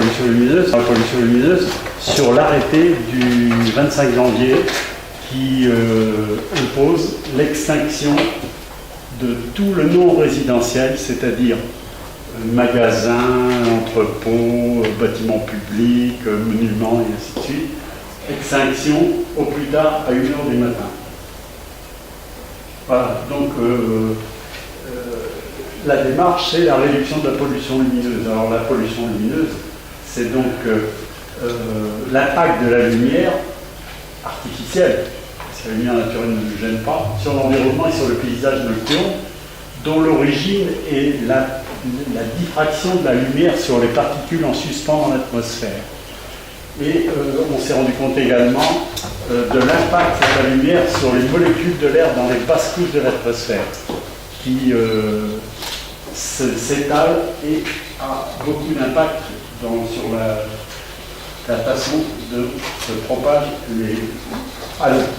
la pollution lumineuse sur l'arrêté du 25 janvier qui impose l'extinction de tout le non résidentiel, c'est-à-dire magasins, entrepôts, bâtiments publics, monuments et ainsi de suite. Extinction au plus tard à 1h du matin. Voilà, donc la démarche, c'est la réduction de la pollution lumineuse. Alors la pollution lumineuse, c'est donc l'impact de la lumière artificielle, parce que la lumière naturelle ne nous gêne pas, sur l'environnement et sur le paysage nocturne, dont l'origine est la diffraction de la lumière sur les particules en suspens dans l'atmosphère. Et on s'est rendu compte également de l'impact de la lumière sur les molécules de l'air dans les basses couches de l'atmosphère, qui s'étale et a beaucoup d'impact sur la façon dont se propagent les halos.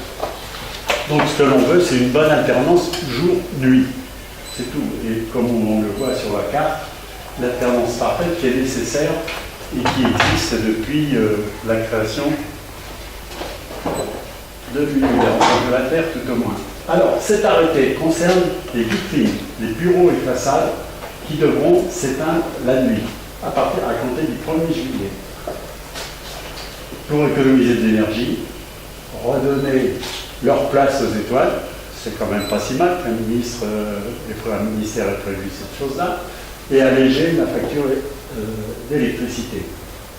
Donc ce que l'on veut, c'est une bonne alternance jour-nuit. C'est tout. Et comme on le voit sur la carte, l'alternance parfaite qui est nécessaire et qui existe depuis la création de l'univers, de la Terre tout au moins. Alors, cet arrêté concerne les vitrines, les bureaux et façades qui devront s'éteindre la nuit, à compter du 1er juillet. Pour économiser de l'énergie, redonner leur place aux étoiles, c'est quand même pas si mal qu'un ministère ait prévu cette chose-là, et alléger la facture d'électricité.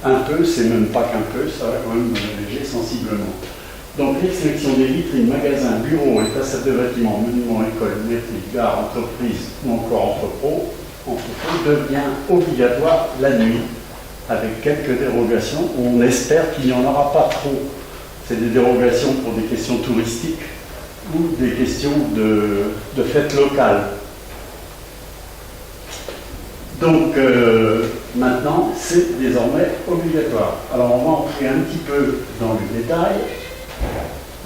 Un peu, c'est même pas qu'un peu, ça va quand même alléger sensiblement. Donc l'extinction des vitrines, magasins, bureaux et façades de bâtiments, monuments, écoles, métiers, gares, entreprises ou encore entrepôts devient obligatoire la nuit, avec quelques dérogations. On espère qu'il n'y en aura pas trop. C'est des dérogations pour des questions touristiques ou des questions de fêtes locales. Donc maintenant, c'est désormais obligatoire. Alors on va entrer un petit peu dans le détail.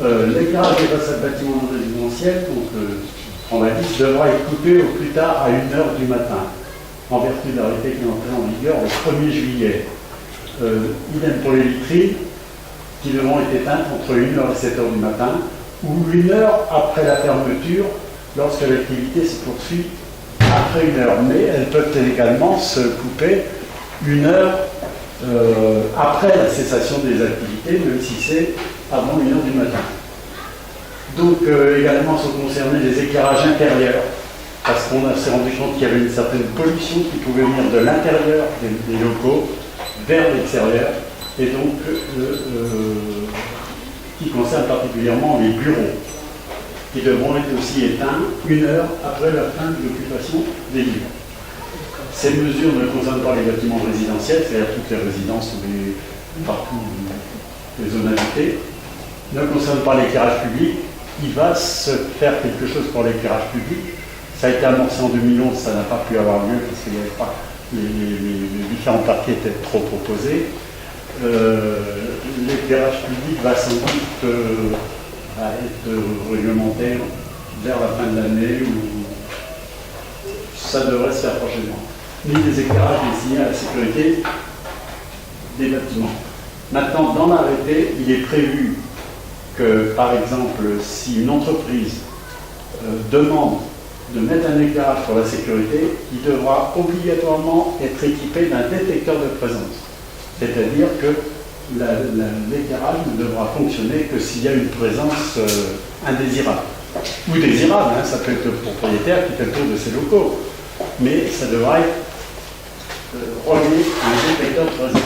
L'éclairage des façades bâtiments non résidentiels, donc on a dit, devra être coupé au plus tard à 1h du matin, en vertu de l'arrêté qui est entré en vigueur le 1er juillet. Idem pour les vitrines, qui devront être éteintes entre 1h et 7h du matin, ou 1h après la fermeture, lorsque l'activité se poursuit après 1h. Mais elles peuvent également se couper 1h après la cessation des activités, même si c'est avant 1h du matin. Donc également sont concernés les éclairages intérieurs, parce qu'on s'est rendu compte qu'il y avait une certaine pollution qui pouvait venir de l'intérieur des locaux vers l'extérieur, et donc qui concerne particulièrement les bureaux, qui devront être aussi éteints 1h après la fin de l'occupation des lieux. Ces mesures ne concernent pas les bâtiments résidentiels, c'est-à-dire toutes les résidences ou partout les zones habitées, ne concernent pas l'éclairage public. Il va se faire quelque chose pour l'éclairage public. Ça a été amorcé en 2011, ça n'a pas pu avoir lieu parce qu'il n'y avait pas les différents parties étaient trop proposés. L'éclairage public va sans doute être réglementaire vers la fin de l'année où ça devrait se faire prochainement. Ni des éclairages destinés à la sécurité des bâtiments. Maintenant, dans l'arrêté, il est prévu que, par exemple, si une entreprise demande de mettre un éclairage pour la sécurité, il devra obligatoirement être équipé d'un détecteur de présence. C'est-à-dire que l'éclairage ne devra fonctionner que s'il y a une présence indésirable. Ou désirable, hein, ça peut être le propriétaire qui fait le tour de ses locaux. Mais ça devra être relié à un détecteur de présence.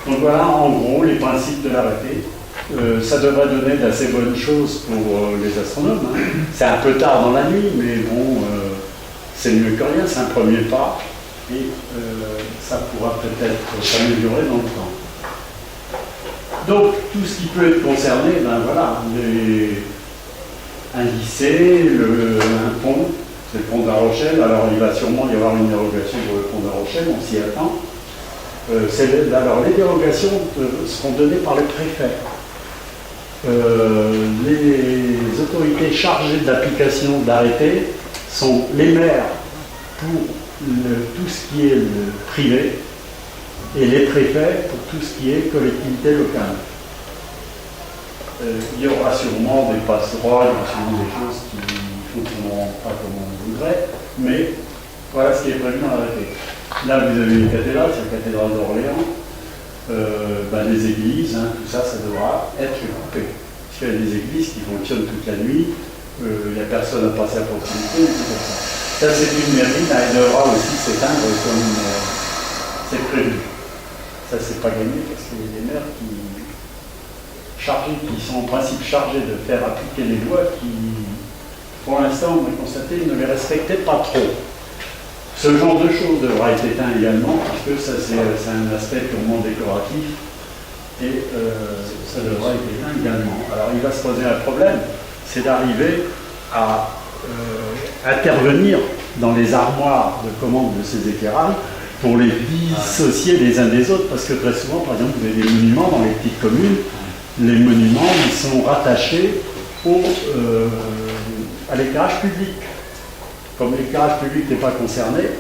Donc voilà en gros les principes de l'arrêté. Ça devrait donner d'assez bonnes choses pour les astronomes. Hein. C'est un peu tard dans la nuit, mais bon, c'est mieux que rien, c'est un premier pas, et ça pourra peut-être s'améliorer dans le temps. Donc, tout ce qui peut être concerné, ben voilà, un lycée, un pont, c'est le pont de La Rochelle, alors il va sûrement y avoir une dérogation pour le pont de La Rochelle, on s'y attend. Alors, les dérogations seront données par le préfet. Les autorités chargées de l'application de l'arrêté sont les maires pour tout ce qui est le privé, et les préfets pour tout ce qui est collectivité locale. Il y aura sûrement des passe-droits, il y aura sûrement des choses qui ne fonctionneront pas comme on voudrait, mais voilà ce qui est prévu dans l'arrêté. Là, vous avez une cathédrale, c'est la cathédrale d'Orléans. Les églises, tout ça, ça devra être coupé. Parce qu'il y a des églises qui fonctionnent toute la nuit, il n'y a personne à passer à proximité, et tout ça. Ça, c'est une mairie, là, elle devra aussi s'éteindre comme c'est prévu. Ça, c'est pas gagné parce qu'il y a des maires qui sont en principe chargés de faire appliquer les lois qui, pour l'instant, on a constaté, ne les respectaient pas trop. Ce genre de choses devra être éteint également, puisque ça c'est un aspect purement décoratif, et ça devra être éteint également. Alors il va se poser un problème, c'est d'arriver à intervenir dans les armoires de commande de ces éclairages pour les dissocier les uns des autres, parce que très souvent, par exemple, vous avez des monuments dans les petites communes, les monuments ils sont rattachés à l'éclairage public. Comme l'éclairage public n'est pas concerné,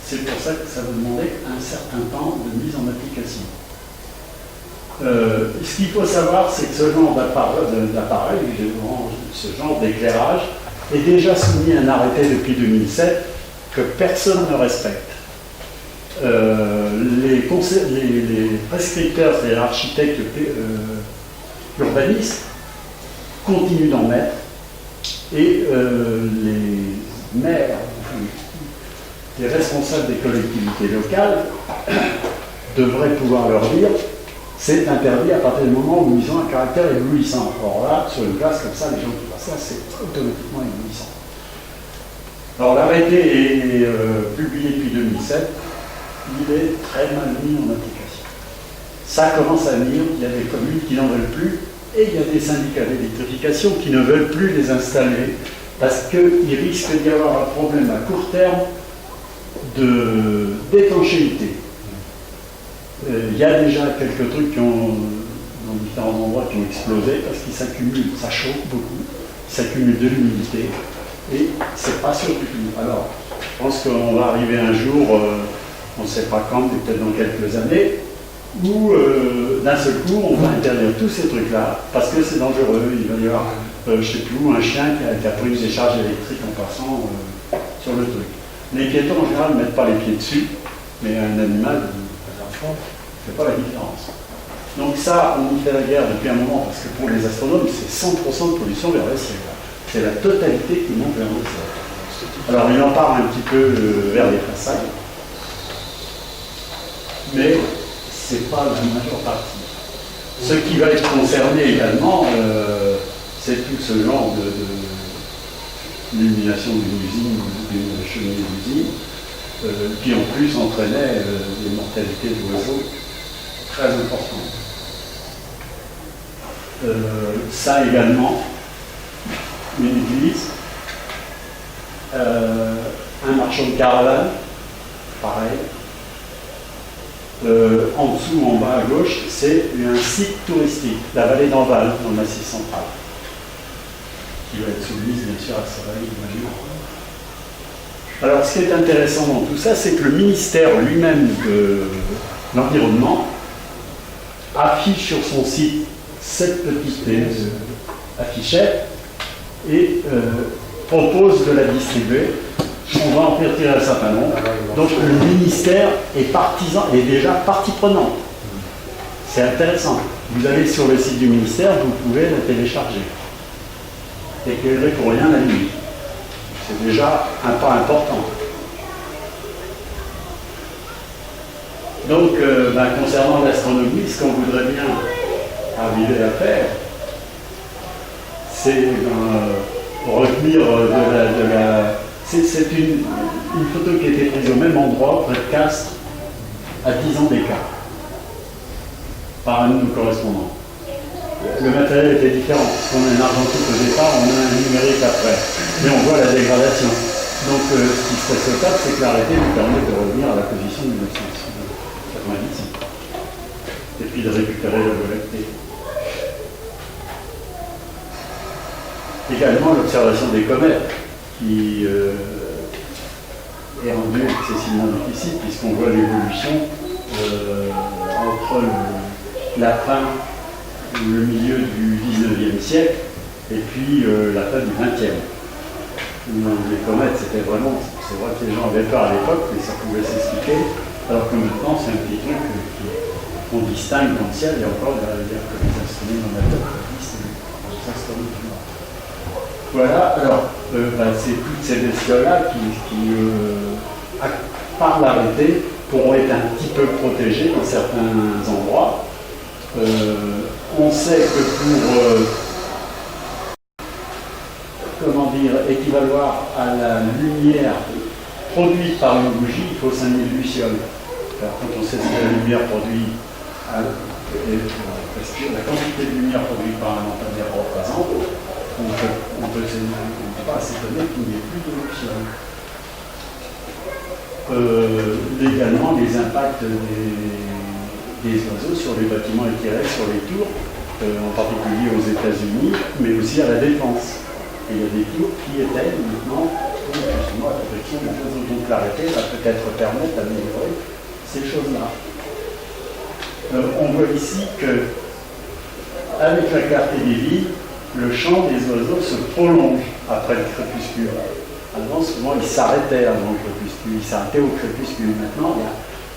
c'est pour ça que ça va demander un certain temps de mise en application. Ce qu'il faut savoir, c'est que ce genre d'appareil, ce genre d'éclairage, est déjà soumis à un arrêté depuis 2007 que personne ne respecte. Les prescripteurs, c'est-à-dire architectes urbanistes, continuent d'en mettre, et les maires, les responsables des collectivités locales devraient pouvoir leur dire c'est interdit à partir du moment où ils ont un caractère éblouissant. Or là, sur une place comme ça, les gens qui voient ça, c'est automatiquement éblouissant. Alors l'arrêté est publié depuis 2007, il est très mal mis en application. Ça commence à venir, il y a des communes qui n'en veulent plus, et il y a des syndicats d'électrification qui ne veulent plus les installer parce qu'il risque d'y avoir un problème à court terme d'étanchéité. Il y a déjà quelques trucs qui ont, dans différents endroits, qui ont explosé parce qu'ils s'accumulent, ça chauffe beaucoup, il s'accumule de l'humidité et c'est pas sûr du tout. Alors, je pense qu'on va arriver un jour, on ne sait pas quand, mais peut-être dans quelques années, où d'un seul coup on va interdire tous ces trucs-là parce que c'est dangereux. Il va y avoir, je ne sais plus où, un chien qui a pris une décharge électrique en passant sur le truc. Les piétons en général ne mettent pas les pieds dessus, mais un animal, un enfant, ne fait pas la différence. Donc ça, on y fait la guerre depuis un moment parce que pour les astronomes, c'est 100% de pollution vers le ciel. C'est la totalité qui monte vers le ciel. Alors il en parle un petit peu vers les façades, mais c'est pas la majeure partie. Ce qui va être concerné également, c'est tout ce genre d'illumination d'une usine, d'une cheminée d'usine, qui en plus entraînait des mortalités d'oiseaux très importantes. Ça également, une église, un marchand de caravanes, pareil. En dessous, en bas à gauche, c'est un site touristique, la vallée d'Enval, dans le Massif central, qui va être soumise bien sûr à sa vallée d'imagine. Alors, ce qui est intéressant dans tout ça, c'est que le ministère lui-même de l'Environnement affiche sur son site cette petite affichette et propose de la distribuer. On va en faire tirer un certain nombre. Donc le ministère est partisan, est déjà partie prenante. C'est intéressant. Vous allez sur le site du ministère, vous pouvez la télécharger. Éclairer pour rien la nuit. C'est déjà un pas important. Donc, concernant l'astronomie, ce qu'on voudrait bien arriver à faire, c'est retenir de la c'est une photo qui a été prise au même endroit, près de Castres, à 10 ans d'écart, par un de nos correspondants. Le matériel était différent, parce qu'on a un argentique au départ, on a un numérique après, mais on voit la dégradation. Donc ce qui serait souhaitable, c'est que l'arrêté nous permet de revenir à la position de 1990, et puis de récupérer la volonté. Également l'observation des comètes, qui est rendu excessivement difficile puisqu'on voit l'évolution la fin, le milieu du 19e siècle, et puis la fin du 20e. Les comètes, c'était vraiment, c'est vrai que les gens avaient peur à l'époque, mais ça pouvait s'expliquer, alors que maintenant, c'est un petit truc qu'on distingue dans le ciel, et encore, il y a que les astronomes amateurs qui disent les astronomes du Nord. Voilà, alors, c'est toutes ces bestioles-là qui par l'arrêté, pourront être un petit peu protégées dans certains endroits. On sait que pour équivaloir à la lumière produite par une bougie, il faut 5000 lucioles. Alors, quand on sait ce que la lumière produit, la quantité de lumière produite par un lampadaire représente, on ne peut pas s'étonner qu'il n'y ait plus de lucioles. Également, les impacts des oiseaux sur les bâtiments éclairés, sur les tours, en particulier aux États-Unis, mais aussi à la Défense. Et il y a des tours qui étaient uniquement pour justement la protection des oiseaux. Donc l'arrêté va peut-être permettre d'améliorer ces choses-là. On voit ici que, avec la clarté des villes, le chant des oiseaux se prolonge après le crépuscule. Avant, souvent, ils s'arrêtaient avant le crépuscule, ils s'arrêtaient au crépuscule. Maintenant,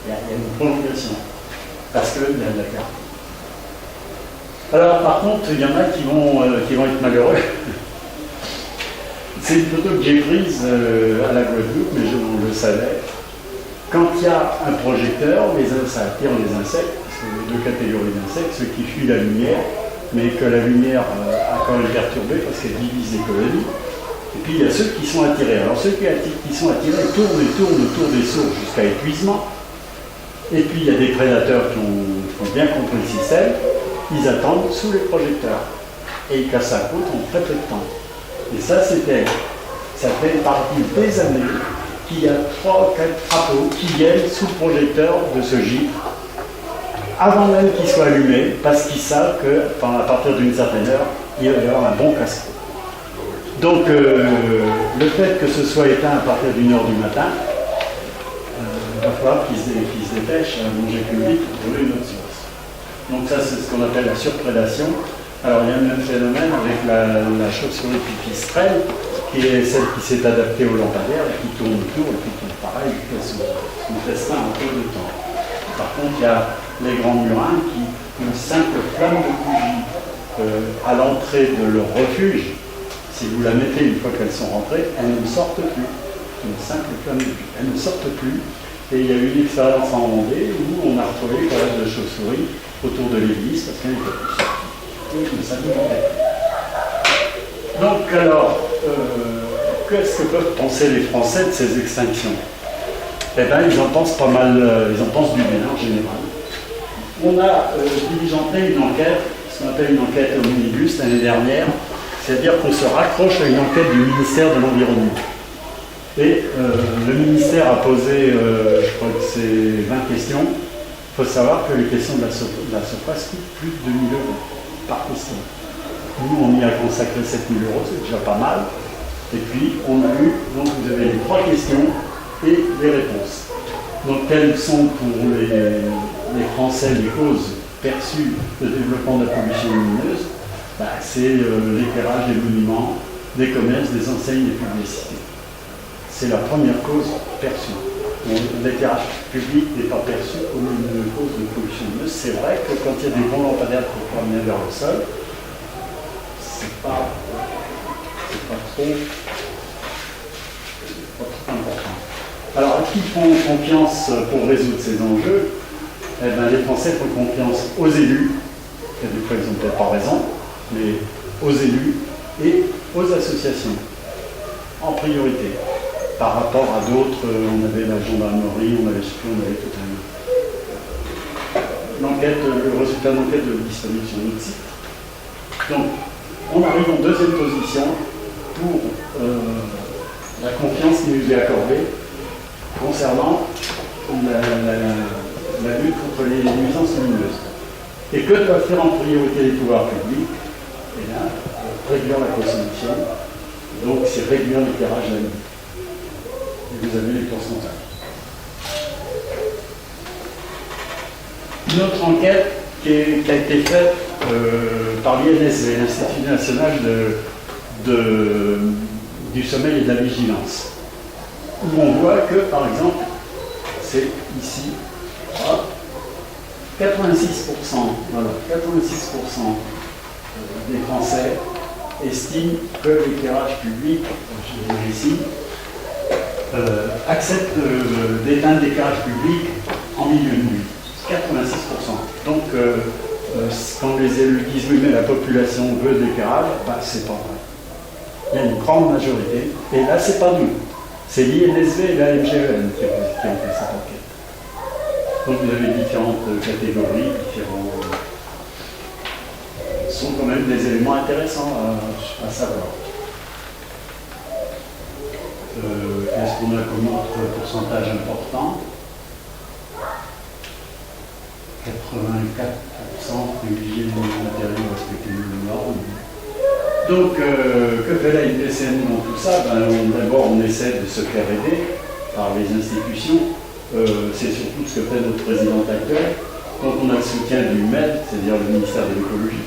il y a une prolongation, parce qu'il y a de la clarté. Alors, par contre, il y en a qui vont être malheureux. C'est une photo que j'ai prise à la Guadeloupe, mais on le savait. Quand il y a un projecteur, ça attire les insectes, parce qu'il y a deux catégories d'insectes, ceux qui fuient la lumière, mais que la lumière a quand même perturbé parce qu'elle divise les colonies. Et puis il y a ceux qui sont attirés. Alors ceux qui sont attirés tournent et tournent autour des sources jusqu'à épuisement. Et puis il y a des prédateurs qui ont bien compris le système, ils attendent sous les projecteurs. Et ils cassent la côte en très peu de temps. Et ça fait partie des années qu'il y a 3 ou 4 crapauds qui viennent sous le projecteur de ce gîte avant même qu'il soit allumé, parce qu'ils savent qu'à partir d'une certaine heure, il va y avoir un bon casse-côte. Donc le fait que ce soit éteint à partir d'1h du matin, il va falloir qu'ils se dépêchent à manger plus vite pour trouver une autre source. Donc ça, c'est ce qu'on appelle la surprédation. Alors il y a un même phénomène avec la chauve-souris pipistrelle, qui est celle qui s'est adaptée au lampadaire et qui tourne autour et puis qui est pareil, qui fait son festin en peu de temps. Par contre, il y a les grands murins qui, une simple flamme de bougie à l'entrée de leur refuge, si vous la mettez une fois qu'elles sont rentrées, elles ne sortent plus. Une simple flamme de bougie. Elles ne sortent plus. Et il y a eu une expérience en Vendée où on a retrouvé des collectes de chauves-souris autour de l'église parce qu'elles n'étaient plus sorties. Et ne s'alimentaient plus. Donc alors, qu'est-ce que peuvent penser les Français de ces extinctions? Eh bien, ils en pensent pas mal, ils en pensent du bien en général. On a diligenté une enquête, ce qu'on appelle une enquête omnibus l'année dernière, c'est-à-dire qu'on se raccroche à une enquête du ministère de l'Environnement. Et le ministère a posé, je crois que c'est 20 questions. Il faut savoir que les questions de la surface coûtent plus de 2 000 € par question. Nous, on y a consacré 7 000 €, c'est déjà pas mal. Et puis, on a eu, donc vous avez les 3 questions et les réponses. Donc, quelles sont pour les Français les causes perçues de développement de la pollution lumineuse? C'est l'éclairage des monuments, des commerces, des enseignes, des publicités. C'est la première cause perçue. L'éclairage public n'est pas perçu comme une cause de pollution lumineuse. C'est vrai que quand il y a des bons lampadaires pour promener vers le sol, c'est pas trop important. Alors, à qui font confiance pour résoudre ces enjeux? Eh bien, les Français font confiance aux élus, et des fois ils n'ont peut-être pas raison, mais aux élus et aux associations, en priorité. Par rapport à d'autres, on avait la gendarmerie, on avait tout le résultat de l'enquête est disponible sur notre site. Donc, on arrive en deuxième position pour la confiance qui nous est accordée concernant la lutte contre les nuisances lumineuses. Et que doivent faire en priorité les pouvoirs publics? Eh bien, réduire la consommation, donc c'est réduire l'éclairage la nuit. Et vous avez les pourcentages. Notre enquête qui a été faite par l'INSV, l'Institut national du sommeil et de la vigilance, où on voit que, par exemple, c'est ici, 86%, voilà, 86% des Français estiment que l'éclairage public, je vais ici, accepte d'éteindre l'éclairage public en milieu de nuit. 86%. Donc, quand les élus disent oui, mais la population veut de l'éclairage, bah, c'est pas vrai. Il y a une grande majorité, et là, c'est pas nous. C'est l'INSV et la MGEN qui ont fait cette enquête. Donc, vous avez différentes catégories, sont quand même des éléments intéressants à savoir. Est-ce qu'on a comme autre pourcentage important? 84% privilégier les matériaux respecter les normes. Donc, que fait la NPCN dans tout ça? D'abord, on essaie de se faire aider par les institutions. C'est surtout ce que fait notre présidente actuelle. Donc, on a le soutien du MED, c'est-à-dire le ministère de l'écologie.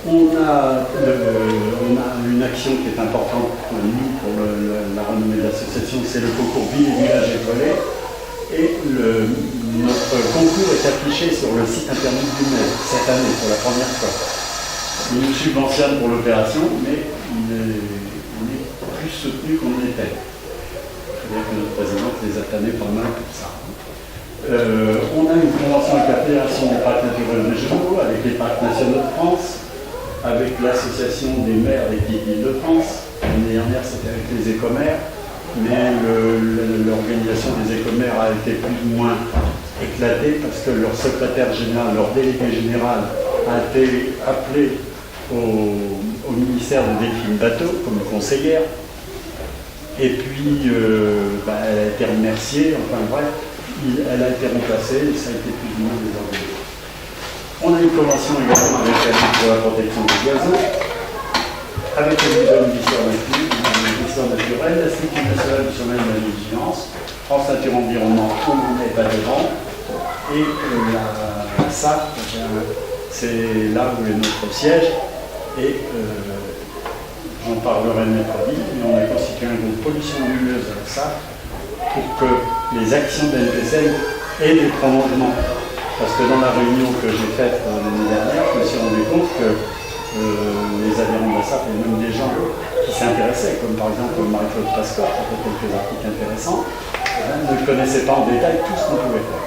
On a une action qui est importante pour nous, pour la renommée de l'association, c'est le concours Ville et Village étoilé. Et notre concours est affiché sur le site internet du MED cette année pour la première fois. Il nous subventionne pour l'opération, mais on est plus soutenu qu'on l'était. C'est-à-dire que notre présidente les a tannés pas mal pour ça. On a une convention avec la Fédération des parcs naturels régionaux, avec les parcs nationaux de France, avec l'association des maires des petites villes de France. L'année dernière, c'était avec les écomères, mais l'organisation des écomères a été plus ou moins éclatée parce que leur secrétaire général, leur délégué général a été appelé au ministère de Delphine Bateau comme conseillère. Et puis, elle a été remerciée, enfin bref. Elle a été remplacée et ça a été plus ou moins désordonné. On a une convention également avec la Ligue pour la protection des oiseaux, avec le Muséum d'histoire naturelle, l'Institut national du sommeil et de la vigilance, France Nature Environnement, on n'en est pas devant, et la SAP, c'est là où est notre siège, et j'en parlerai mercredi, mais on a constitué un groupe pollution lumineuse à la SAP, pour que les actions de la NPCN aient des prolongements. Parce que dans la réunion que j'ai faite l'année dernière, je me suis rendu compte que les adhérents de la SAP et même des gens qui s'intéressaient, comme par exemple Marie-Claude Pascor, qui a fait quelques articles intéressants, ne connaissaient pas en détail tout ce qu'on pouvait faire.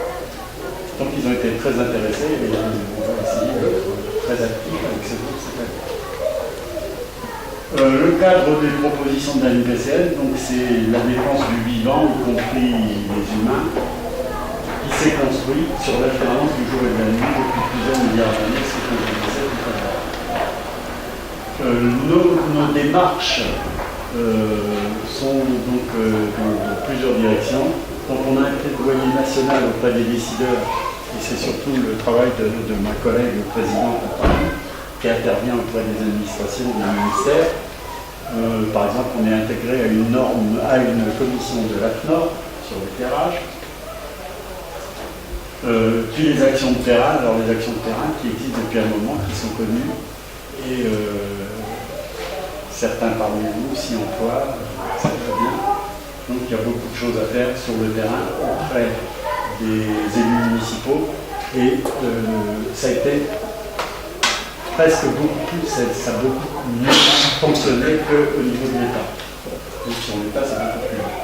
Donc ils ont été très intéressés et on va essayer d'être très actifs avec ce groupe cette année. Le cadre des propositions de la NPCN, donc c'est la défense du vivant, y compris les humains, qui s'est construit sur l'alternance du jour et de la nuit depuis plusieurs milliards d'années, c'est ce que je disais tout à l'heure. Nos démarches sont donc dans plusieurs directions. Donc on a un plaidoyer national auprès des décideurs, et c'est surtout le travail de ma collègue présidente à Paris, qui intervient auprès des administrations des ministères. Par exemple, on est intégré à une norme, à une commission de l'AFNOR sur l'éclairage. Puis les actions de terrain, alors les actions de terrain qui existent depuis un moment, qui sont connues, et certains parmi vous s'y emploient, c'est très bien. Donc il y a beaucoup de choses à faire sur le terrain auprès des élus municipaux, et ça a été presque beaucoup plus, ça a beaucoup mieux fonctionné qu'au niveau de l'État. Donc sur l'État, c'est beaucoup plus long.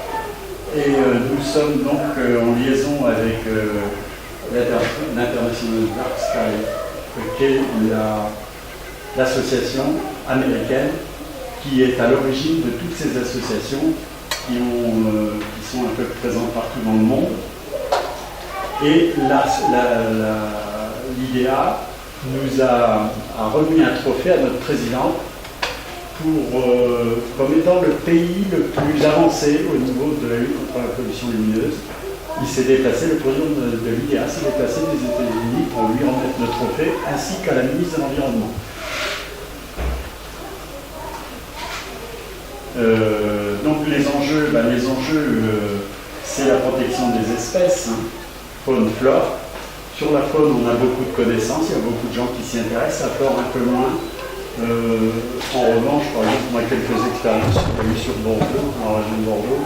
Et nous sommes donc en liaison avec l'International Dark Sky, qui est l'association américaine qui est à l'origine de toutes ces associations qui sont un peu présentes partout dans le monde. Et l'IDEA nous a remis un trophée à notre présidente comme étant le pays le plus avancé au niveau de la lutte contre la pollution lumineuse. Il s'est déplacé, le président de l'IDEA s'est déplacé des États-Unis pour lui remettre le trophée, ainsi qu'à la ministre de l'Environnement. Donc les enjeux, c'est la protection des espèces, faune, flore, Sur la faune, on a beaucoup de connaissances, il y a beaucoup de gens qui s'y intéressent, la flore un peu moins. En revanche, par exemple, on a quelques expériences qu'on a eues sur Bordeaux, dans la région de Bordeaux,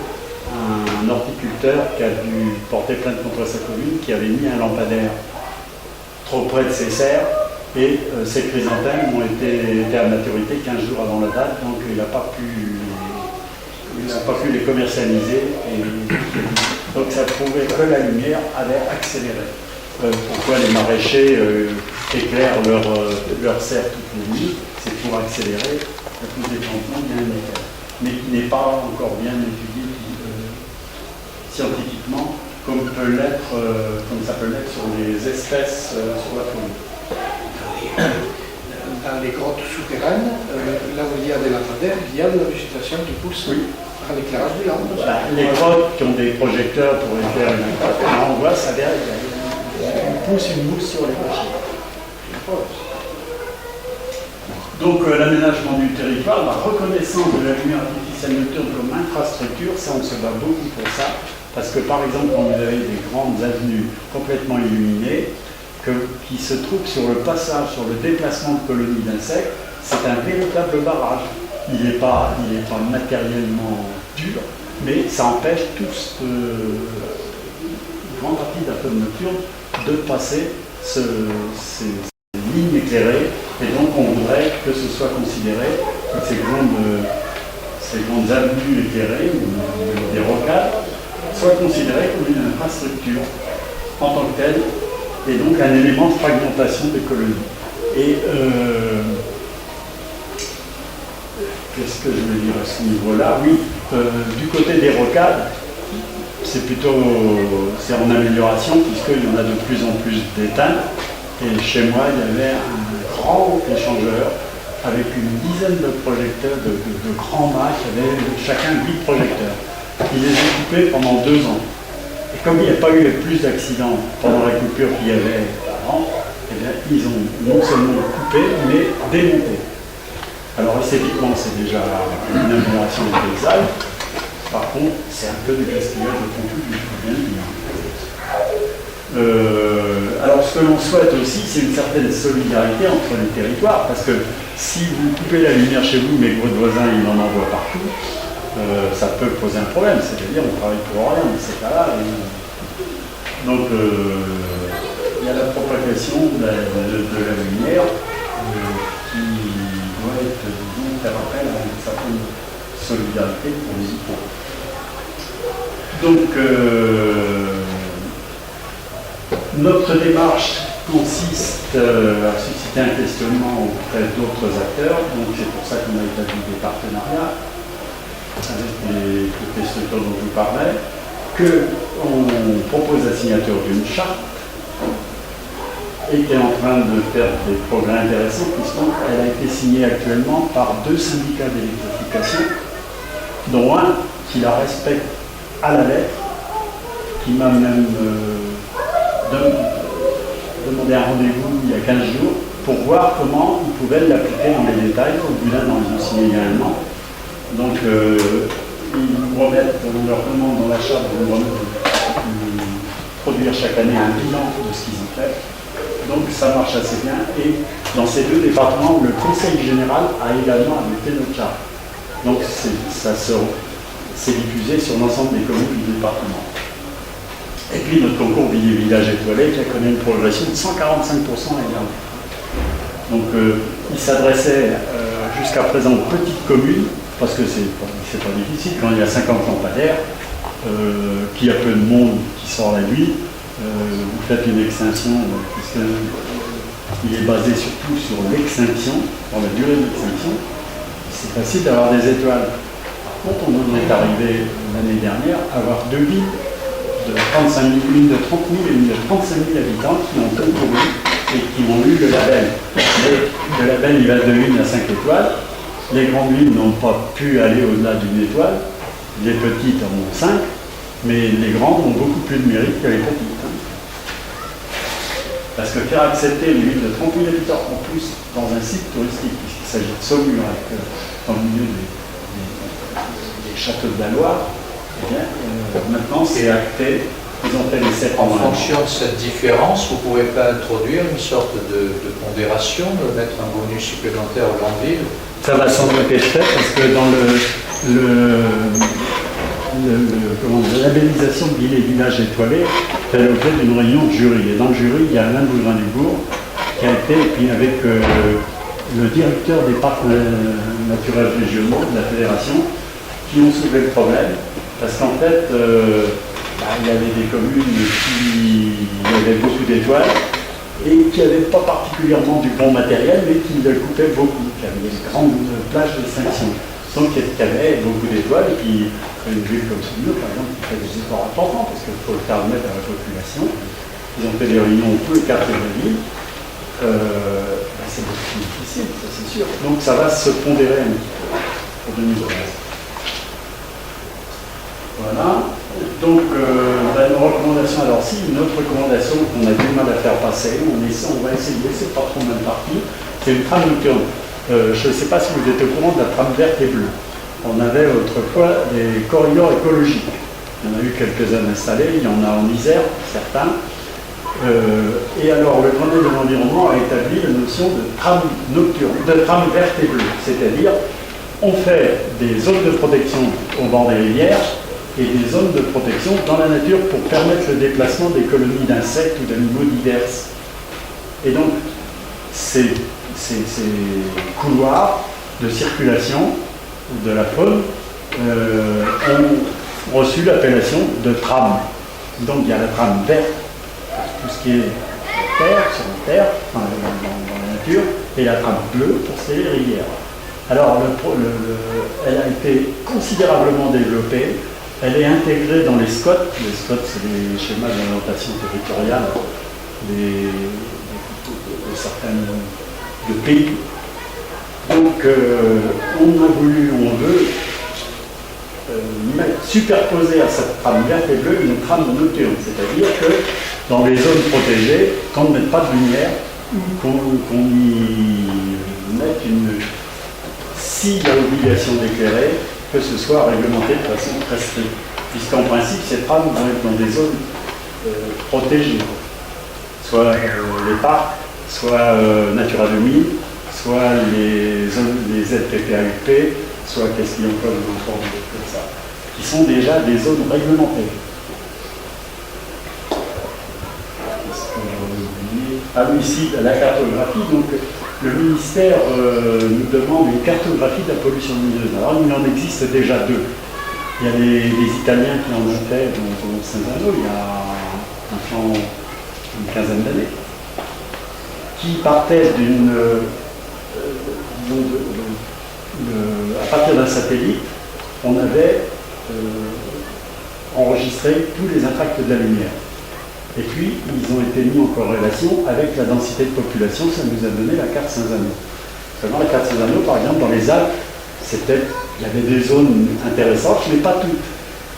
un horticulteur qui a dû porter plainte contre sa commune, qui avait mis un lampadaire trop près de ses serres, et ces chrysanthèmes ont été à maturité 15 jours avant la date, donc il n'a pas pu les commercialiser, et donc ça prouvait que la lumière avait accéléré. Pourquoi les maraîchers éclairent leur serre toutes les nuits, c'est pour accélérer la pousse des plantains bien éclairée, mais qui n'est pas encore bien étudié scientifiquement comme ça peut l'être sur les espèces sur la faune. Dans les grottes souterraines, là où il y a des lampadaires, il y a de la végétation qui pousse par l'éclairage des lampes. Les grottes qui ont des projecteurs pour éclairer une grotte, on voit ça derrière, il pousse une mousse sur les rochers. Donc l'aménagement du territoire, la reconnaissance de la lumière artificielle nocturne comme infrastructure, ça on se bat beaucoup pour ça, parce que par exemple quand vous avez des grandes avenues complètement illuminées, qui se trouvent sur le passage, sur le déplacement de colonies d'insectes, c'est un véritable barrage. Il n'est pas matériellement dur, mais ça empêche une grande partie de la faune nocturne de passer ces lignes éclairées, et donc on voudrait que ce soit considéré que ces grandes avenues éclairées ou des rocades soient considérées comme une infrastructure en tant que telle, et donc un élément de fragmentation des colonies. Et qu'est-ce que je veux dire à ce niveau-là? Oui, du côté des rocades, c'est en amélioration, puisqu'il y en a de plus en plus d'éteintes. Et chez moi, il y avait un grand échangeur avec une dizaine de projecteurs, de grands mâts qui avaient chacun 8 projecteurs. Ils les ont coupés pendant 2 ans. Et comme il n'y a pas eu plus d'accidents pendant la coupure qu'il y avait avant, eh bien, ils ont non seulement coupé, mais démonté. Alors esthétiquement, c'est déjà une amélioration du paysage. Par contre, c'est un peu du gaspillage de fond public, il faut bien le dire. Alors ce que l'on souhaite aussi, c'est une certaine solidarité entre les territoires, parce que si vous coupez la lumière chez vous, mais que votre voisin il en envoie partout, ça peut poser un problème, c'est-à-dire on travaille pour rien dans ces cas-là. Donc il y a la propagation de la lumière qui doit être, faire appel à une certaine solidarité pour les hippos. Donc notre démarche consiste à susciter un questionnement auprès d'autres acteurs, donc c'est pour ça qu'on a établi des partenariats avec toutes les structures dont je vous parlais, qu'on propose la signature d'une charte et qui est en train de faire des progrès intéressants, puisqu'elle a été signée actuellement par 2 syndicats d'électrification, dont un qui la respecte à la lettre, qui m'a même demandé un rendez-vous il y a 15 jours pour voir comment ils pouvaient l'appliquer dans les détails. Au bout d'un an, ils ont signé il y a 1 an. Donc, ils nous remettent, on leur demande dans la charte de produire chaque année un bilan de ce qu'ils ont fait. Donc, ça marche assez bien. Et dans ces 2 départements, le Conseil général a également adopté notre charte. Donc, c'est diffusé sur l'ensemble des communes du département. Et puis, notre concours Village étoilé qui a connu une progression de 145% l'année dernière. Donc, il s'adressait jusqu'à présent aux petites communes, parce que c'est pas difficile, quand il y a 50 lampadaires, qu'il y a peu de monde qui sort la nuit, vous faites une extinction, puisqu'il est basé surtout sur l'extinction, dans la durée de l'extinction, c'est facile d'avoir des étoiles. Par contre, on en est arrivé l'année dernière à avoir 2 villes de 35 000, une de 30 000 et une de 35 000 habitants qui ont concouru et qui ont eu le label. Le label, il va de 1 à 5 étoiles. Les grandes villes n'ont pas pu aller au-delà d'une étoile, les petites en ont 5, mais les grandes ont beaucoup plus de mérite que les petites. Parce que faire accepter une ville de 30 000 habitants en plus dans un site touristique, puisqu'il s'agit de Saumur, dans le milieu des châteaux de la Loire, eh bien, maintenant c'est acté, ils ont fait les laisser En prendre un fonction de cette différence, vous ne pouvez pas introduire une sorte de pondération, de mettre un bonus supplémentaire aux grandes villes? Ça va sans doute être fait parce que dans la labellisation de ville et village étoilés fait l'objet d'une réunion de jury. Et dans le jury, il y a Alain Boudrin-Dubourg qui a été, et puis avec le directeur des parcs naturels régionaux de la fédération, qui ont soulevé le problème. Parce qu'en fait, il y avait des communes qui avaient beaucoup d'étoiles et qui n'avaient pas particulièrement du bon matériel, mais qui le coupaient beaucoup, qui avaient des grandes plages d'extinction. Donc qui avaient beaucoup d'étoiles, et puis une ville comme Souillot, par exemple, qui fait des efforts importants, parce qu'il faut le permettre à la population. Ils ont fait des réunions tous les quartiers de la ville. C'est beaucoup plus difficile, ça c'est sûr. Donc ça va se pondérer un petit peu pour 2013. Voilà. Donc, nos recommandations, alors si, une autre recommandation qu'on a du mal à faire passer, on va essayer, c'est pas trop mal parti, c'est une trame nocturne. Je ne sais pas si vous êtes au courant de la trame verte et bleue. On avait autrefois des corridors écologiques. Il y en a eu quelques-uns installés, il y en a en Isère, certains. Et alors, le Grenelle de l'environnement a établi la notion de trame nocturne, de trame verte et bleue. C'est-à-dire, on fait des zones de protection au bord des rivières et des zones de protection dans la nature pour permettre le déplacement des colonies d'insectes ou d'animaux divers. Et donc, ces couloirs de circulation de la faune ont reçu l'appellation de trame. Donc, il y a la trame verte, tout ce qui est terre, sur la terre, dans la nature, et la trame bleue pour ce qui est les rivières. Alors, elle a été considérablement développée. Elle est intégrée dans les SCOT. Les SCOT, c'est les schémas d'orientation territoriale de certains pays. Donc, on veut superposer à cette trame verte et bleue une trame nocturne. C'est-à-dire que dans les zones protégées, qu'on ne mette pas de lumière, qu'on y mette s'il y a obligation d'éclairer, que ce soit réglementé de façon très stricte. Puisqu'en principe, ces trames vont être dans des zones protégées. Soit les parcs, soit Natura 2000, soit les ZPPAUP, soit qu'est-ce qu'il y a encore comme ça, qui sont déjà des zones réglementées. Ah oui, ici, la cartographie, donc le ministère nous demande une cartographie de la pollution lumineuse. Alors il en existe déjà deux. Il y a les Italiens qui en ont fait dans Saint-Malo il y a maintenant une quinzaine d'années, qui partaient à partir d'un satellite, on avait enregistré tous les impacts de la lumière. Et puis, ils ont été mis en corrélation avec la densité de population, ça nous a donné la carte Saint-Zano. Seulement, la carte Saint-Zano, par exemple, dans les Alpes, il y avait des zones intéressantes, mais pas toutes.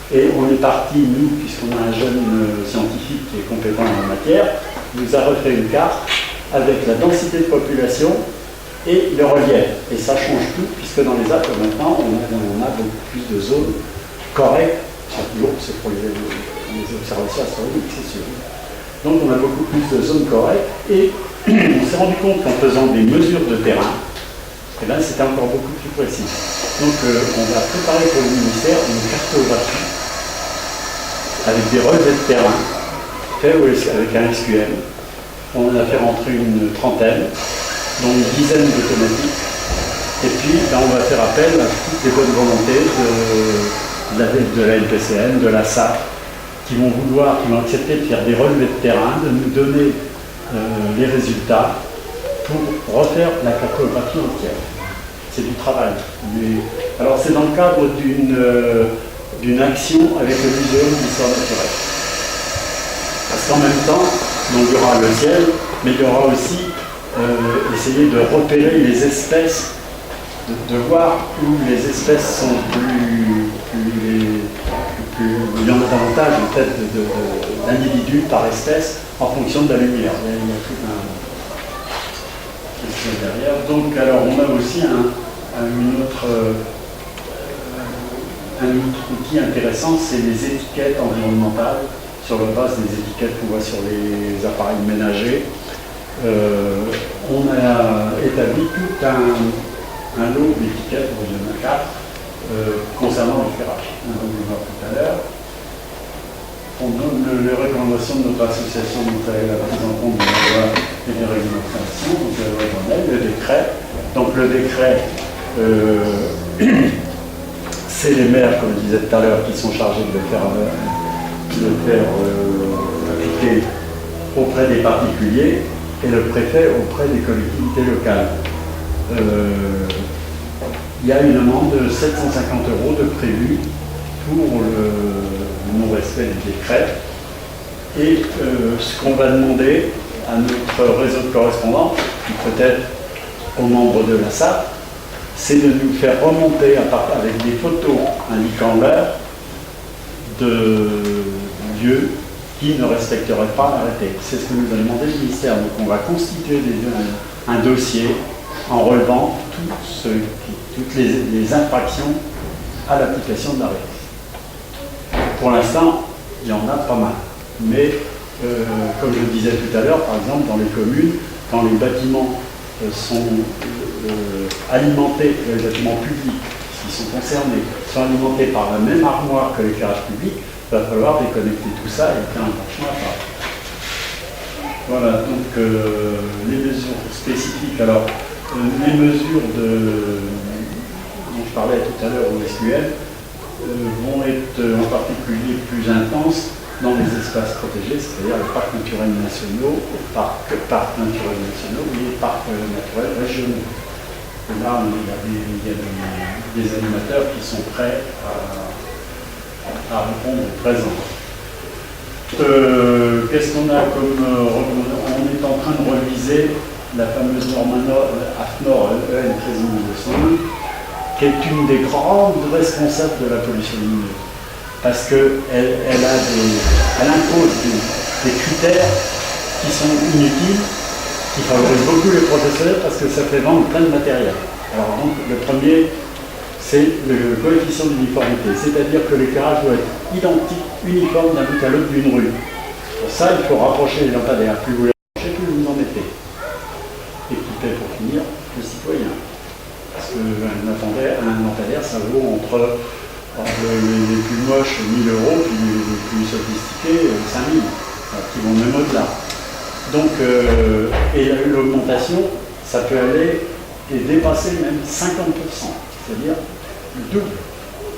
Et on est parti, nous, puisqu'on a un jeune scientifique qui est compétent en la matière, nous a refait une carte avec la densité de population et le relief. Et ça change tout, puisque dans les Alpes, maintenant, on a beaucoup plus de zones correctes. C'est pour les observations astronomiques, c'est sûr. Donc on a beaucoup plus de zones correctes et on s'est rendu compte qu'en faisant des mesures de terrain, eh ben, c'était encore beaucoup plus précis. Donc on va préparer pour le ministère une cartographie avec des relevés de terrain faits avec un SQL. On en a fait rentrer une trentaine, dont une dizaine d'automatiques. Et puis ben, on va faire appel à toutes les bonnes volontés de la LPCN, de la SAP, qui vont accepter de faire des relevés de terrain, de nous donner les résultats pour refaire la cartographie entière. C'est du travail. Alors c'est dans le cadre d'une action avec le Muséum d'histoire naturelle. Parce qu'en même temps, donc, il y aura le ciel, mais il y aura aussi essayer de repérer les espèces, de voir où les espèces sont il y en a davantage en fait d'individus par espèce en fonction de la lumière. Il y a tout un question derrière. Donc alors on a aussi un autre outil intéressant, c'est les étiquettes environnementales sur la base des étiquettes qu'on voit sur les appareils ménagers. On a établi tout un lot d'étiquettes, il y en a 4, concernant l'éclairage. On va le voir tout à l'heure. On donne les recommandations de notre association dont elle a prise en compte de la loi et des réglementations, donc la loi Grenelle, le décret. Donc le décret, c'est les maires, comme je disais tout à l'heure, qui sont chargés de le faire appliquer auprès des particuliers et le préfet auprès des collectivités locales. Il y a une amende de 750 € de prévu pour le non-respect du décret. Et ce qu'on va demander à notre réseau de correspondants, qui peut-être aux membres de la SAP, c'est de nous faire remonter avec des photos indiquant l'heure de lieux qui ne respecteraient pas l'arrêté. C'est ce que nous a demandé le ministère. Donc on va constituer un dossier en relevant toutes les infractions à l'application de l'arrêté. Pour l'instant, il y en a pas mal. Mais, comme je le disais tout à l'heure, par exemple, dans les communes, quand les bâtiments sont alimentés, les bâtiments publics qui sont concernés, sont alimentés par la même armoire que l'éclairage public, il va falloir déconnecter tout ça et faire un branchement à part. Voilà, donc les mesures spécifiques. Alors, les mesures dont je parlais tout à l'heure au SQL vont être en particulier plus intenses dans les espaces protégés, c'est-à-dire les parcs naturels nationaux, les parcs naturels nationaux et les parcs naturels régionaux. Et là, il y a des animateurs qui sont prêts à répondre présent. Qu'est-ce qu'on a comme... on est en train de reviser la fameuse norme AFNOR EN 13201, qui est une des grandes responsables de la pollution lumineuse. Parce qu'elle impose des critères qui sont inutiles, qui favorisent beaucoup les professionnels parce que ça fait vendre plein de matériel. Alors donc le premier, c'est le coefficient d'uniformité, c'est-à-dire que l'éclairage doit être identique, uniforme d'un bout à l'autre d'une rue. Pour ça, il faut rapprocher les lampadaires. Plus vous les rapprochez, plus vous en mettez. Équipé pour finir le citoyen. Parce qu'un lampadaire, ça vaut entre les plus moches 1 000 €, puis les plus sophistiqués 5 000, qui vont même au-delà. Donc, et l'augmentation, ça peut aller et dépasser même 50%, c'est-à-dire le double.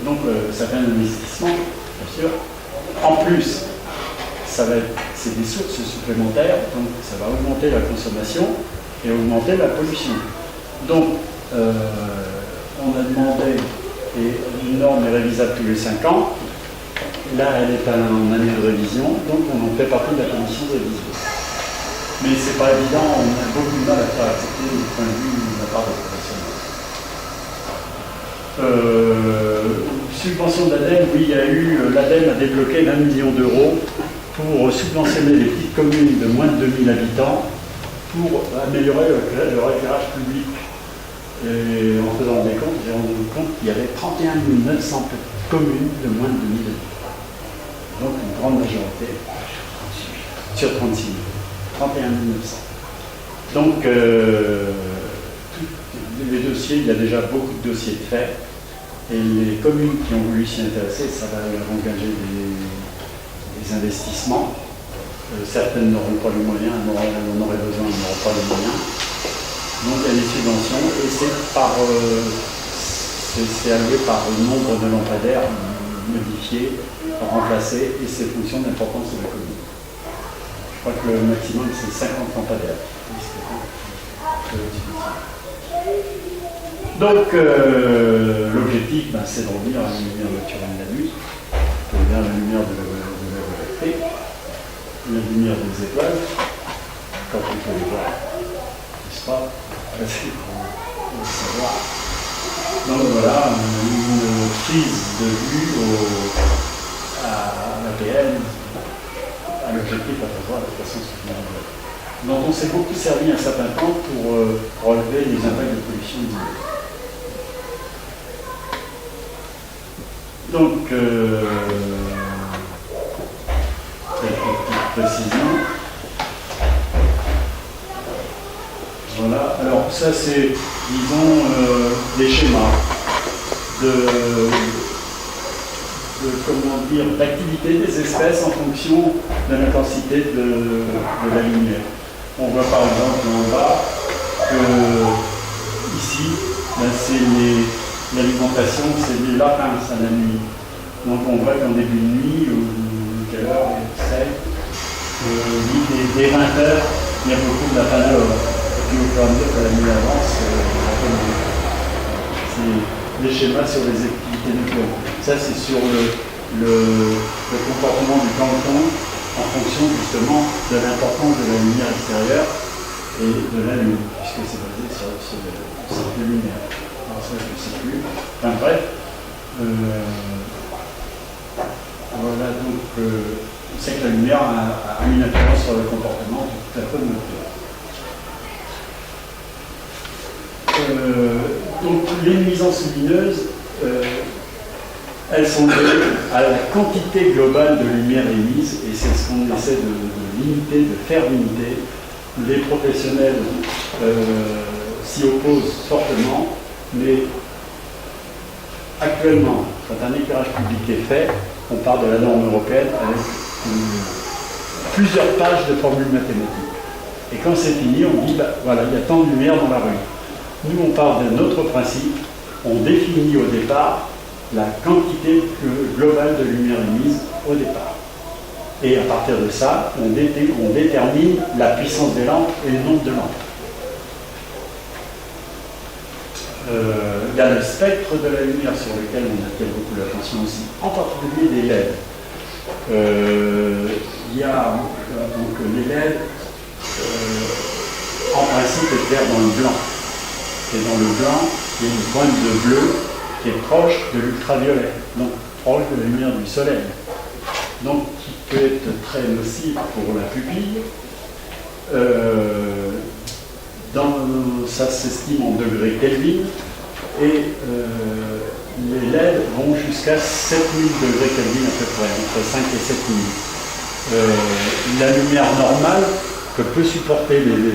Donc, ça fait un investissement, bien sûr. En plus, c'est des sources supplémentaires, donc ça va augmenter la consommation et augmenter la pollution. Donc, on a demandé, et une norme est révisable tous les 5 ans, là elle est en année de révision, donc on en fait partie de la commission de révision. Mais c'est pas évident, on a beaucoup de mal à faire accepter le point de vue de la part des professionnels. Subvention de l'ADEME, oui, il y a eu, l'ADEME a débloqué 1 million d'euros pour subventionner les petites communes de moins de 2000 habitants pour améliorer leur éclairage public. Et en faisant des comptes, j'ai rendu compte qu'il y avait 31 900 communes de moins de 2000 habitants. Donc une grande majorité, sur 36 000. 31 900. Donc, les dossiers, il y a déjà beaucoup de dossiers de fait. Et les communes qui ont voulu s'y intéresser, ça va engager des investissements. Certaines n'auront pas les moyens, on aurait besoin, on n'aura pas les moyens. Donc, il y a des subventions et c'est alloué par le nombre de lampadaires modifiés, remplacés, et c'est fonction d'importance de la commune. Je crois que le maximum c'est 50 lampadaires. Donc l'objectif c'est de revenir à la lumière naturelle de la nuit, de revenir à la lumière de la VRT, la lumière des étoiles, quand on peut les voir, n'est-ce pas? Facile pour savoir. Donc voilà, une prise de vue à l'APN. À l'objectif à savoir la façon soutenable. Donc on s'est beaucoup servi un certain temps pour relever les impacts de pollution lumineuse. Donc précision. Voilà, alors ça c'est, disons, des schémas comment dire, d'activité des espèces en fonction de l'intensité de la lumière. On voit par exemple en bas que ici, ben, c'est l'alimentation, c'est des lapins à la nuit. Donc on voit qu'en début de nuit, ou quelle heure, 7, dès 20 heures, il y a beaucoup de lapins dehors. Et puis au fur et à mesure que la nuit avance, c'est des schémas sur les activités nocturnes. Ça c'est sur le comportement du plancton en fonction justement de l'importance de la lumière extérieure et de la lune, puisque c'est basé sur cette lumière. Alors ça je ne sais plus. Enfin bref. Voilà, donc on sait que la lumière a une influence sur le comportement tout à fait nocturne. Donc les nuisances lumineuses, elles sont liées à la quantité globale de lumière émise, et c'est ce qu'on essaie de limiter, de faire limiter. Les professionnels s'y opposent fortement, mais actuellement, quand un éclairage public est fait, on part de la norme européenne avec plusieurs pages de formules mathématiques. Et quand c'est fini, on dit, bah, voilà, il y a tant de lumière dans la rue. Nous, on part de notre principe, on définit au départ la quantité globale de lumière émise au départ. Et à partir de ça, on détermine la puissance des lampes et le nombre de lampes. Il y a le spectre de la lumière sur lequel on attire beaucoup l'attention aussi, en particulier des LED. Il y a donc les LED, en principe, éclairent dans le blanc. Et dans le blanc, il y a une pointe de bleu qui est proche de l'ultraviolet, donc proche de la lumière du soleil. Donc qui peut être très nocif pour la pupille. Ça s'estime en degrés Kelvin, et les LED vont jusqu'à 7000 degrés Kelvin à peu près, entre 5 et 7000. La lumière normale que peut supporter les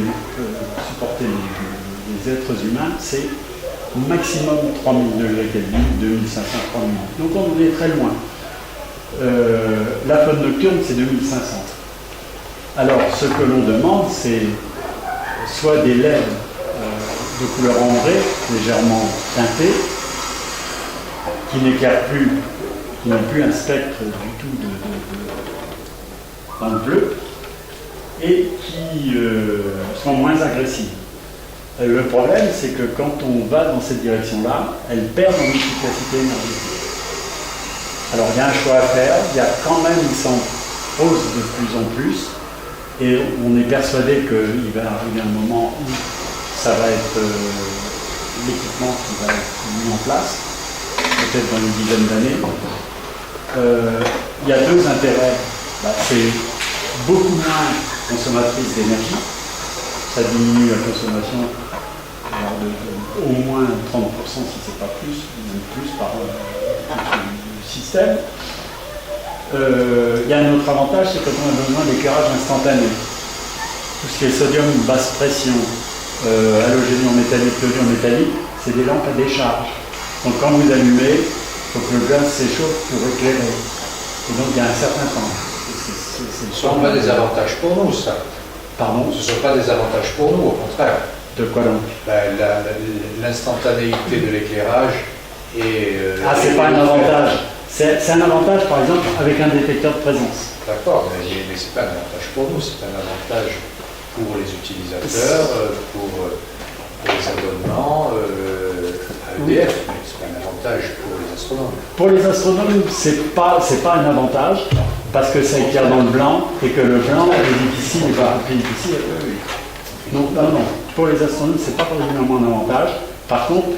êtres humains, c'est maximum 3000 degrés Kelvin, 2500, 3000. Donc on est très loin. La faune nocturne, c'est 2500. Alors, ce que l'on demande, c'est soit des LED de couleur ambrée, légèrement teintées, qui n'éclairent plus, qui n'ont plus un spectre du tout dans le bleu, et qui sont moins agressives. Le problème, c'est que quand on va dans cette direction-là, elles perdent en efficacité énergétique. Alors il y a un choix à faire, il y a quand même, ils s'en posent de plus en plus, et on est persuadé qu'il va arriver un moment où ça va être l'équipement qui va être mis en place, peut-être dans une dizaine d'années. Il y a deux intérêts. C'est beaucoup moins consommatrice d'énergie, ça diminue la consommation au moins 30% si ce n'est pas plus, même plus par le système. Il y a un autre avantage, c'est quand on a besoin d'éclairage instantané. Tout ce qui est sodium basse pression, halogénium métallique, tellurium métallique, c'est des lampes à décharge. Donc quand vous allumez, il faut que le gaz s'échauffe pour éclairer. Et donc il y a un certain temps. Ce ne sont pas des avantages pour nous, ça. Pardon ? Ce ne sont pas des avantages pour nous, au contraire. De quoi donc ? L'instantanéité de l'éclairage et... c'est pas un avantage. C'est un avantage, par exemple, avec un détecteur de présence. D'accord, mais ce n'est pas un avantage pour nous, c'est un avantage pour les utilisateurs, pour les abonnements à EDF, mais c'est un avantage pour les astronomes. Pour les astronomes, c'est pas un avantage, parce que ça éclaire dans le blanc, et que le blanc est difficile, et pas plus difficile. Non, pour les astronomes, c'est pas particulièrement un avantage. Par contre,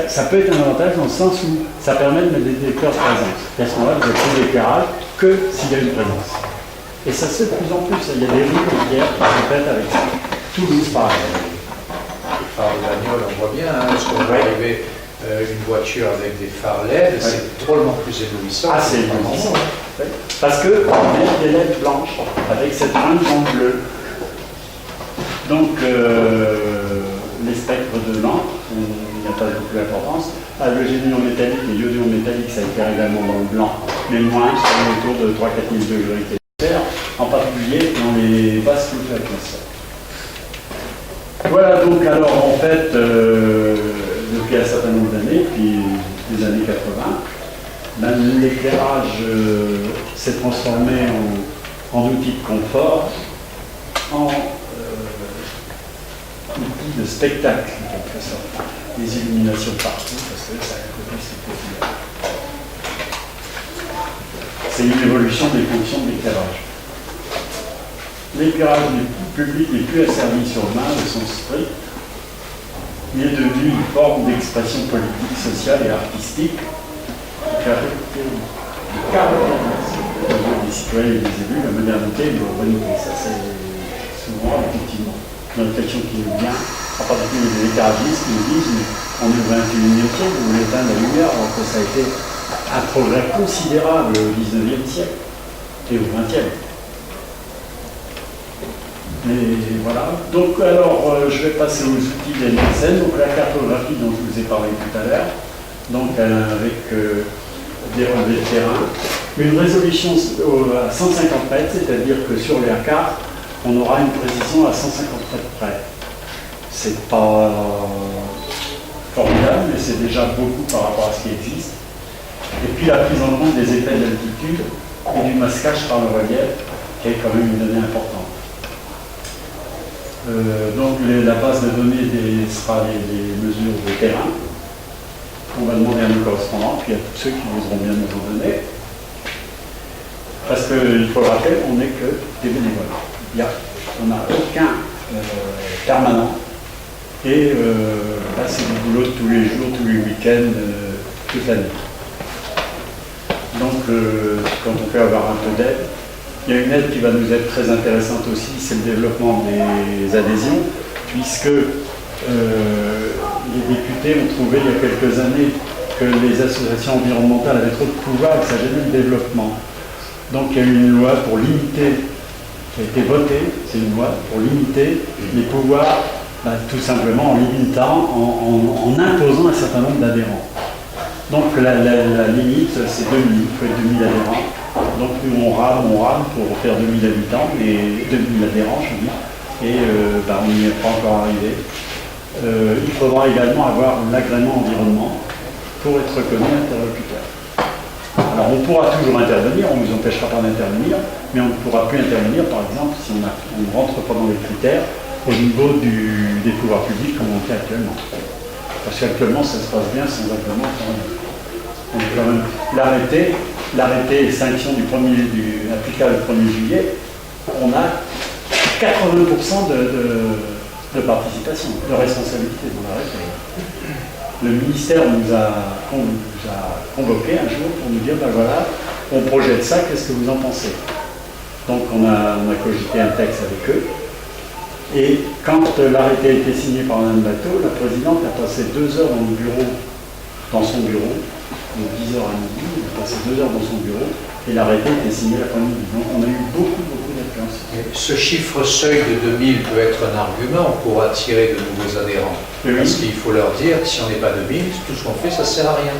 ça peut être un avantage dans le sens où ça permet de mettre des détecteurs de présence. Et à ce moment-là, vous avez plus d'éclairage que s'il y a une présence. Et ça se fait de plus en plus. Il y a des rues entières qui sont faites avec ça. Toulouse, pareil. Par le bagnole, on voit bien, ce qu'on va arriver une voiture avec des phares LED, c'est drôlement plus éblouissant. Ah, c'est éblouissant. Oui. Parce qu'on met des LED blanches avec cette teinte en bleu. Donc, les spectres de lampe, il n'y a pas beaucoup d'importance. Halogénion métallique et iodion métallique, ça éclaire également dans le blanc, mais moins, c'est autour de 3-4 000 degrés Kelvin, en particulier dans les basses couches de l'atmosphère. Voilà donc alors en fait, depuis un certain nombre d'années, puis les années 80, l'éclairage s'est transformé en outil de confort, en outil de spectacle, en quelque sorte. Les illuminations partout, parce que ça a un côté spectaculaire. C'est une évolution des fonctions de l'éclairage. L'éclairage public n'est plus asservi sur main au sens strict. Il est devenu une forme d'expression politique, sociale et artistique qui caractérise des citoyens et des élus, la modernité et l'urbanité. Ça, c'est souvent, effectivement, une réflexion qui nous vient, en particulier les éclairagistes qui nous disent mais on est au XXIe siècle, vous voulez éteindre la lumière, alors que ça a été un progrès considérable au XIXe siècle et au XXe. Et voilà. Donc, alors, je vais passer aux outils des scène. Donc, la cartographie dont je vous ai parlé tout à l'heure, donc avec des relevés de terrain, une résolution à 150 mètres, c'est-à-dire que sur les cartes, on aura une précision à 150 mètres près. C'est pas formidable, mais c'est déjà beaucoup par rapport à ce qui existe. Et puis la prise en compte des effets d'altitude et du masquage par le relief, qui est quand même une donnée importante. Donc la base de données sera les mesures de terrain. On va demander à nos correspondants, puis à tous ceux qui voudront bien nous en donner. Parce qu'il faut le rappeler, on n'est que des bénévoles. On n'a aucun permanent. Et là, c'est du boulot de tous les jours, tous les week-ends, toute l'année. Donc, quand on peut avoir un peu d'aide, il y a une aide qui va nous être très intéressante aussi, c'est le développement des adhésions, puisque les députés ont trouvé il y a quelques années que les associations environnementales avaient trop de pouvoir et que ça gênait le développement. Donc il y a eu une loi pour limiter, qui a été votée, c'est une loi pour limiter les pouvoirs, tout simplement en limitant, en imposant un certain nombre d'adhérents. Donc la limite, c'est 2000, il faut être 2000 adhérents. Donc nous on rame pour faire 2000 habitants, et 2000 adhérents, je dis, et on n'y est pas encore arrivé. Il faudra également avoir l'agrément environnement pour être reconnu interlocuteur. Alors on pourra toujours intervenir, on ne nous empêchera pas d'intervenir, mais on ne pourra plus intervenir, par exemple, si on ne rentre pas dans les critères au niveau des pouvoirs publics comme on fait actuellement. Parce qu'actuellement ça se passe bien sans agrément quand même. L'arrêté sanction applicable le 1er juillet, on a 80% de participation, de responsabilité dans l'arrêté. Le ministère nous a convoqué un jour pour nous dire, voilà, on projette ça, qu'est-ce que vous en pensez? Donc on a cogité un texte avec eux. Et quand l'arrêté a été signé par Mme Bateau, la présidente a passé 2 heures dans son bureau, de 10h à midi, elle a passé 2 heures dans son bureau, et l'arrêté a été signé l'après-midi. Donc on a eu beaucoup d'influence. Ce chiffre seuil de 2000 peut être un argument pour attirer de nouveaux adhérents. Oui. Parce qu'il faut leur dire que si on n'est pas 2000, tout ce qu'on fait, ça ne sert à rien.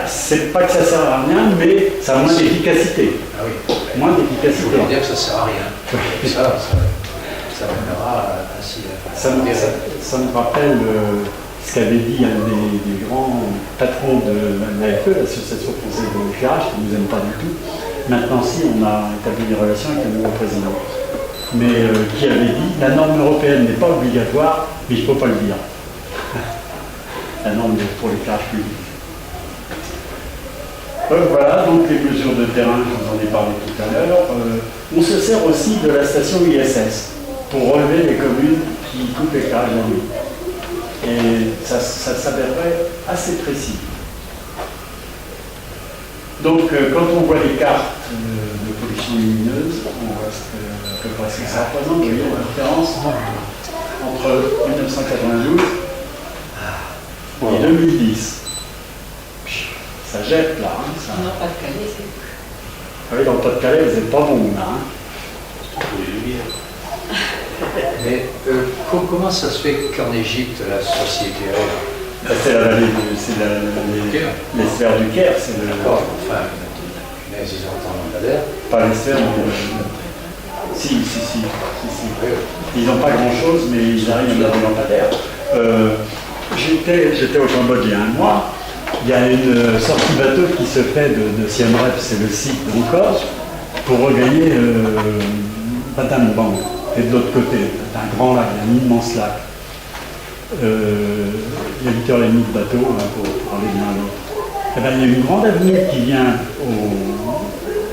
C'est pas que ça ne sert à rien, mais ça a moins d'efficacité. Ah oui. Moins d'efficacité. Il faut leur dire que ça ne sert à rien. Ça mènera ainsi. Ça me rappelle ce qu'avait dit un des grands patrons de l'AFE, l'Association française de l'éclairage, qui ne nous aime pas du tout. Maintenant, si, on a établi des relations avec le nouveau président. Mais qui avait dit, la norme européenne n'est pas obligatoire, mais il ne faut pas le dire. La norme pour l'éclairage public. Voilà, donc les mesures de terrain, je vous en ai parlé tout à l'heure. On se sert aussi de la station ISS pour relever les communes qui coupent l'éclairage la nuit. Et ça s'avérerait assez précis. Donc, quand on voit les cartes de pollution lumineuse, on voit à peu près ce que ça représente. Vous voyez la différence entre 1992 et 2010. jette là. Hein, ça. Non, pas de Calais, c'est. Ah oui, dans le Pas-de-Calais, vous n'êtes pas bon là. Hein. Pour les lumières. Mais comment ça se fait qu'en Égypte, la société rêve? C'est la vallée, les sphères du Caire, c'est le. D'accord, enfin, ils ont un lampadaire. Pas les sphères, mais. Si. Ils n'ont pas grand-chose, mais ils arrivent à des lampadaires. J'étais au Cambodge il y a un mois. Il y a une sortie bateau qui se fait de Siem Reap, c'est le site d'Angkor, pour regagner Batam Bang. Et de l'autre côté, un grand lac, un immense lac. Il y a 8h30 de bateau là, pour aller de l'un à l'autre. Eh ben, il y a une grande avenue qui vient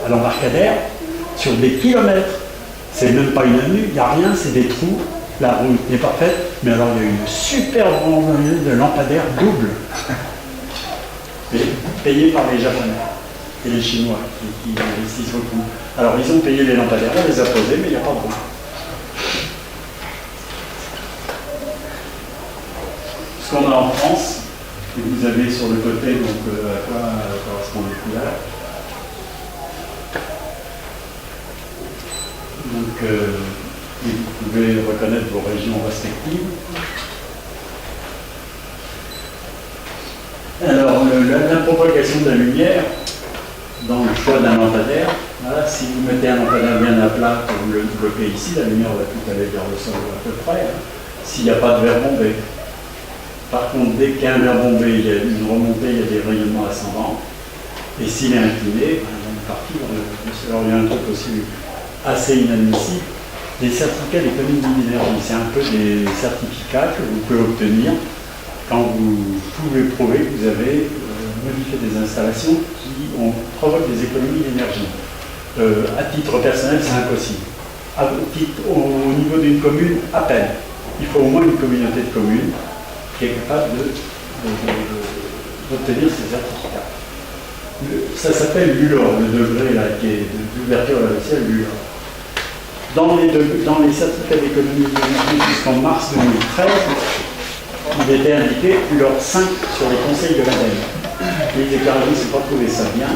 à l'embarcadère sur des kilomètres. C'est même pas une avenue, il n'y a rien, c'est des trous. La route n'est pas faite, mais alors il y a une super grande avenue de lampadaires double. Payés par les Japonais et les Chinois qui investissent beaucoup. Alors ils ont payé les lampadaires, on les a posés, mais il n'y a pas de route. Ce qu'on a en France, et vous avez sur le côté donc, à quoi correspond les couleurs. Donc vous pouvez reconnaître vos régions respectives. Alors la propagation de la lumière dans le choix d'un lampadaire, voilà, si vous mettez un lampadaire bien à plat, comme vous le bloquez ici, la lumière va tout aller vers le sol à peu près, hein, s'il n'y a pas de verre bombé. Par contre, dès qu'il y a un verre bombé, il y a une remontée, il y a des rayonnements ascendants. Et s'il est incliné, une partie, alors il y a un truc aussi assez inadmissible, les certificats d'économie d'énergie. C'est un peu des certificats que vous pouvez obtenir quand vous pouvez prouver que vous avez modifié des installations qui provoquent des économies d'énergie. À titre personnel, c'est impossible. Au niveau d'une commune, à peine. Il faut au moins une communauté de communes qui est capable d'obtenir ces certificats. Ça s'appelle l'ULOR, le degré là, qui est d'ouverture à la ciel, l'ULOR. Dans les certificats d'économie d'énergie jusqu'en mars 2013, il était indiqué ULOR 5 sur les conseils de l'ADEME. Les éclairagistes n'ont pas trouvé ça bien.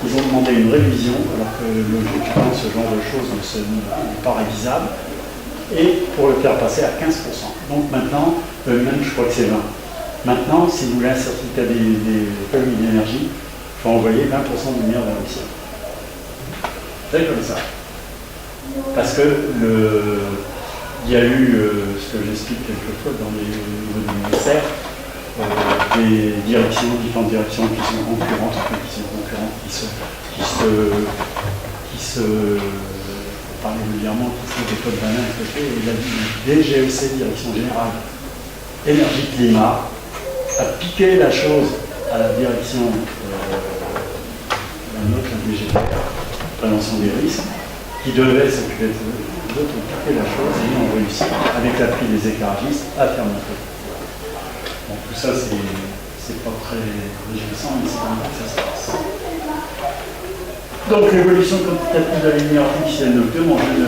Ils ont demandé une révision, alors que logiquement ce genre de choses n'est pas révisable, et pour le faire passer à 15%. Donc maintenant, même je crois que c'est 20. Maintenant, si vous voulez un certificat d'économie d'énergie, il faut envoyer 20% de lumière vers le ciel. C'est comme ça. Parce que il y a eu, ce que j'explique quelquefois dans les niveaux du ministère, des différentes directions qui sont concurrentes, qui se parlent régulièrement, qui se des codes d'un côté, et la DGEC, Direction Générale Énergie-Climat, a piqué la chose à la direction la nôtre, la DGPR, Prévention des risques, qui devait s'occuper d'autres, piquer la chose, et ils ont réussi, avec l'appui des éclairagistes, à faire monter. Bon, tout ça, c'est pas très réjouissant, mais c'est quand même que ça se passe. Donc, l'évolution quantitative de la lumière artificielle nocturne entraîne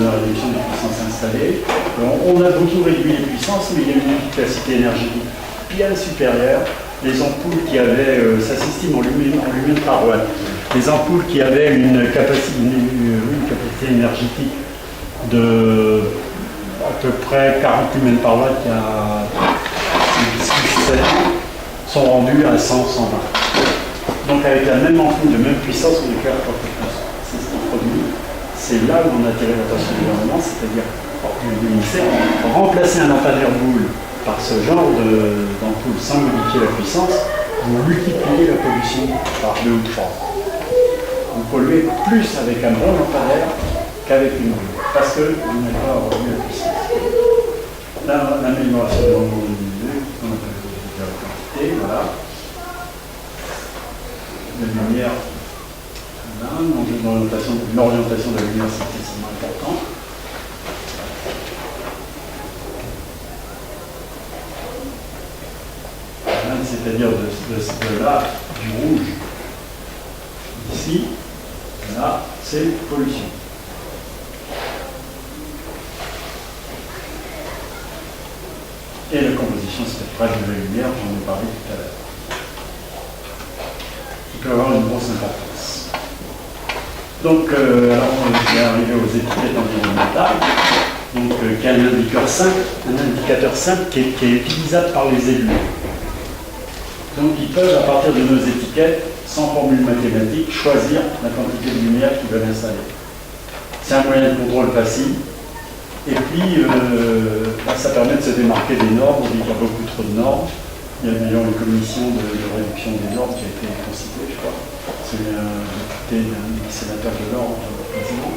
la réduction des puissances installées. Alors, on a beaucoup réduit les puissances, mais il y a une efficacité énergétique bien supérieure. Les ampoules qui avaient, ça s'estime en lumière par watt, les ampoules qui avaient une capacité énergétique de à peu près 40 lumens par watt il y a 6-7 ans, sont rendues à 100-120. Donc avec la même ampoule de même puissance, on éclaire trois fois plus. C'est ce qu'on produit. C'est là où on a attiré l'attention du gouvernement, c'est-à-dire du ministère, remplacer un lampadaire boule par ce genre d'ampoule sans modifier la puissance, vous multipliez la pollution par 2 ou 3. Vous polluez plus avec un bon lampadaire qu'avec une boule, parce que vous n'avez pas revu la puissance. L'amélioration de l'environnement lumineux, qu'on appelle la quantité, voilà. La lumière, l'orientation de la lumière, c'est extrêmement important. C'est-à-dire de là, du rouge, ici, là, c'est pollution. Et la composition spectrale de la lumière, j'en ai parlé tout à l'heure. peut avoir une grosse importance. Donc, alors, on est arrivé aux étiquettes environnementales, donc, qui a un indicateur simple qui est utilisable par les élus. Donc, ils peuvent, à partir de nos étiquettes, sans formule mathématique, choisir la quantité de lumière qu'ils veulent installer. C'est un moyen de contrôle facile. Et puis, ça permet de se démarquer des normes. On dit qu'il y a beaucoup trop de normes. Il y a d'ailleurs une commission de réduction des normes qui a été constituée, je crois. C'est un député, un sénateur de l'ordre, quasiment.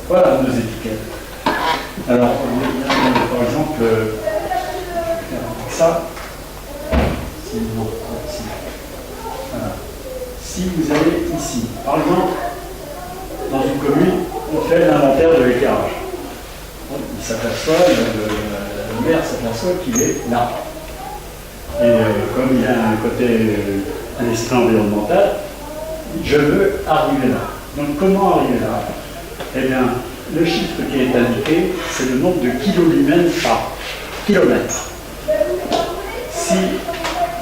Voilà nos étiquettes. Alors, par exemple, ça, voilà. Si vous allez ici, par exemple, dans une commune, on fait l'inventaire de l'éclairage. Il s'aperçoit, le maire s'aperçoit qu'il est là. Et comme il a un côté, un esprit environnemental, je veux arriver là. Donc comment arriver là? Eh bien, le chiffre qui est indiqué, c'est le nombre de kilolumens par kilomètre. Si,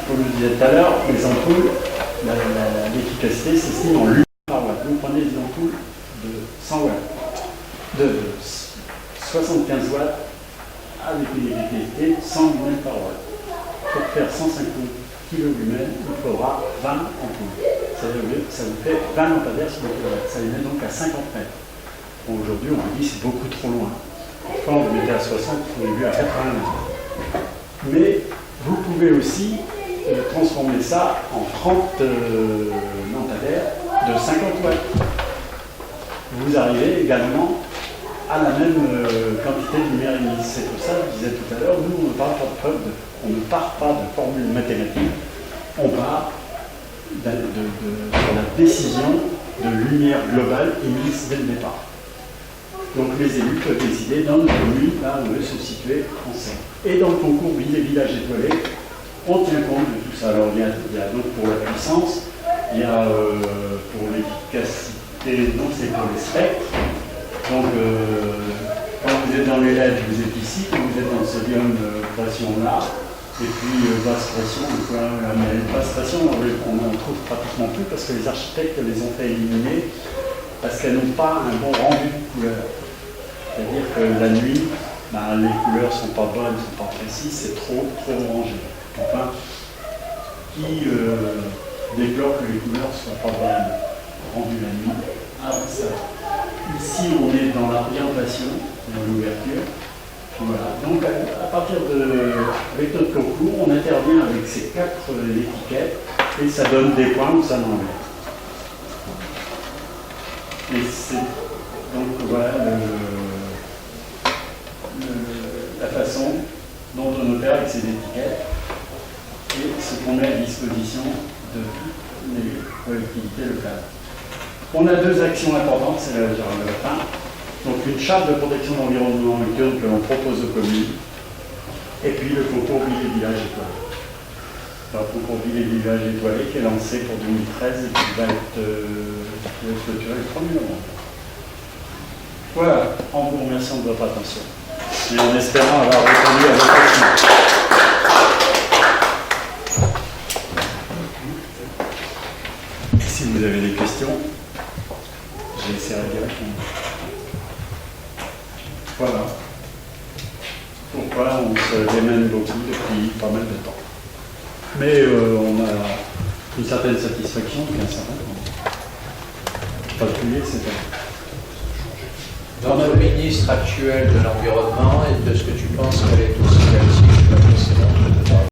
comme je disais tout à l'heure, les ampoules, l'efficacité s'estime en lumens par watt. Vous prenez des ampoules de 100 watts, de 75 watts, avec une efficacité 100 lumens par watt. Pour faire 150 kilolumens, il faudra 20 ampoules. Ça vous fait 20 lampadaires sur le kilomètre. Ça les met donc à 50 mètres. Bon, aujourd'hui, on vous dit c'est beaucoup trop loin. Quand vous mettez à 60, vous l'avez vu à 80 mètres. Mais vous pouvez aussi transformer ça en 30 lampadaires de 50 watts. Vous arrivez également à la même quantité de lumière émise. C'est pour ça que je disais tout à l'heure, nous, on ne part pas de formules mathématiques, on part sur la décision de lumière globale émise dès le départ. Donc les élus peuvent décider dans notre commune, là où veut se situer en scène. Et dans le concours ville et village étoilé, on tient compte de tout ça. Alors il y a donc pour la puissance, il y a pour l'efficacité, non c'est pour les spectres. Donc quand vous êtes dans les LED, vous êtes ici, quand vous êtes dans le sodium, pression là, et puis basse pression, mais basse pression on n'en trouve pratiquement plus parce que les architectes les ont fait éliminer parce qu'elles n'ont pas un bon rendu de couleur. C'est-à-dire que la nuit, les couleurs ne sont pas bonnes, ne sont pas précises, c'est trop rangé. Enfin, qui déplore que les couleurs ne soient pas bien rendues la nuit. Ça. Ici, on est dans l'orientation, dans l'ouverture. Voilà. Donc, à partir avec notre concours, on intervient avec ces 4 étiquettes et ça donne des points ou ça n'enlève. Et c'est donc voilà la façon dont on opère avec ces étiquettes et ce qu'on met à disposition de toutes les collectivités locales. On a 2 actions importantes, c'est la fin. Donc une charte de protection de l'environnement nocturne que l'on propose aux communes, et puis le concours Ville et Village étoilé. Le concours Ville et Village étoilé qui est lancé pour 2013 et qui va être clôturé le 1er novembre. Voilà, en vous remerciant de votre attention et en espérant avoir répondu à vos questions. Si vous avez des questions, j'essaierai d'y répondre. Voilà. Pourquoi on se démène beaucoup depuis pas mal de temps. Mais on a une certaine satisfaction depuis un certain temps. Particulier, c'est dans le ministre actuel de l'Environnement et de ce que tu penses que